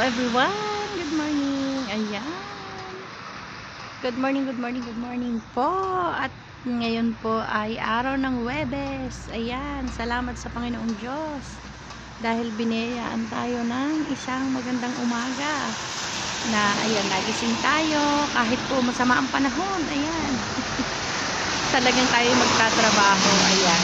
everyone. Good morning. Ayan. Good morning, good morning, good morning po. At ngayon po ay araw ng Huwebes. Ayan. Salamat sa Panginoong Diyos. Dahil biniyayaan tayo ng isang magandang umaga. Na ayan, nagising tayo. Kahit po masama ang panahon. Ayan. Talagang tayo magtatrabaho. Ayan.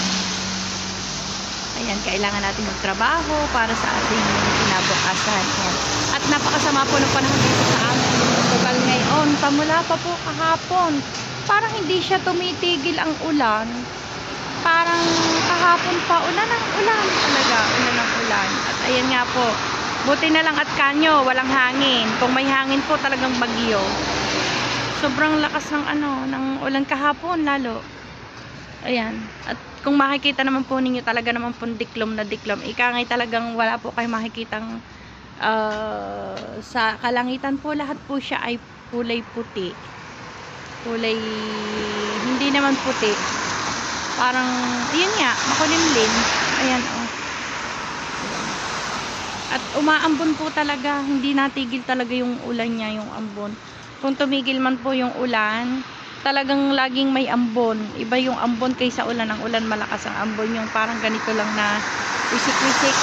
Ayan, kailangan natin magtrabaho para sa ating kinabukasan. Ayan. At napakasama po ng panahon dito sa amin. Tugal ngayon, pamula pa po kahapon. Parang hindi siya tumitigil ang ulan. Parang kahapon pa, ulan ng ulan. Talaga, ulan ng ulan. At ayan nga po, buti na lang at kanyo, walang hangin. Kung may hangin po, talagang bagyo. Sobrang lakas ng ng ulan kahapon lalo. Ayan. At kung makikita naman po ninyo, talaga naman po diklom na diklom. Ikangay talagang wala po kayo makikitang sa kalangitan po, lahat po siya ay kulay puti. Kulay, hindi naman puti. Parang, ayan nga, makulimlim. Ayan, oh. At umaambon po talaga, hindi natigil talaga yung ulan niya, yung ambon. Kung tumigil man po yung ulan, talagang laging may ambon. Iba yung ambon kaysa ulan. Ang ulan malakas, ang ambon yung parang ganito lang na wisik-wisik.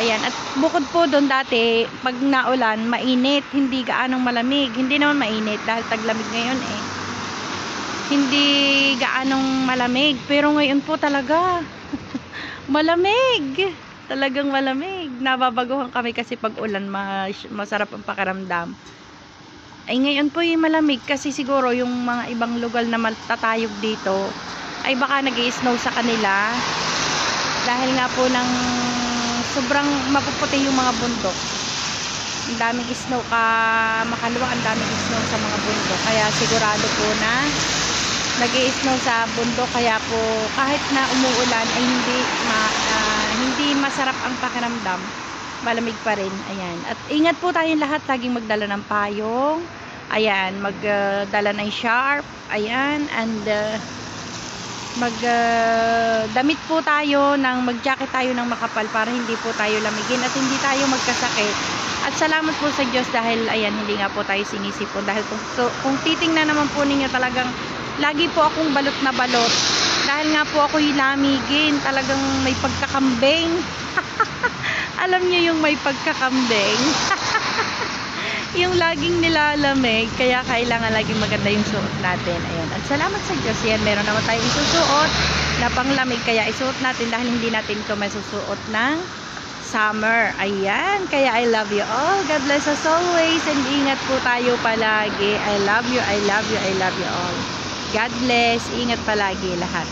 Ayan. At bukod po doon dati, pag naulan, mainit. Hindi gaanong malamig. Hindi naman mainit dahil taglamig ngayon eh. Hindi gaanong malamig. Pero ngayon po talaga malamig. Talagang malamig. Nababaguhan kami kasi pag ulan, masarap ang pakiramdam. Ay ngayon po yung malamig kasi siguro yung mga ibang lugar na matatayog dito ay baka nag-i-snow sa kanila dahil nga po ng sobrang mapuputi yung mga bundok. Ang daming snow makalwa, ang daming snow sa mga bundok, kaya sigurado po na nag-i-snow sa bundok, kaya po kahit na umuulan ay hindi masarap ang pakiramdam, malamig pa rin. Ayan. At ingat po tayong lahat, laging magdala ng payong. Ayan, magdala ng sharp. Ayan, and damit po tayo, mag-jacket tayo ng makapal para hindi po tayo lamigin at hindi tayo magkasakit. At salamat po sa Diyos dahil ayan, hindi nga po tayo sinisipon. Dahil kung titingnan naman po ninyo, talagang lagi po akong balot na balot. Dahil nga po ako yung lamigin, talagang may pagkakambing. Alam niyo yung may pagkakambing. Yung laging nilalamig, kaya kailangan laging maganda yung suot natin. Ayan. At salamat sa Diyos, yan, meron naman tayong isusuot na panglamig, kaya isuot natin dahil hindi natin ito masusuot ng summer. Ayan, kaya I love you all. God bless us always, and ingat po tayo palagi. I love you, I love you, I love you all. God bless, ingat palagi lahat.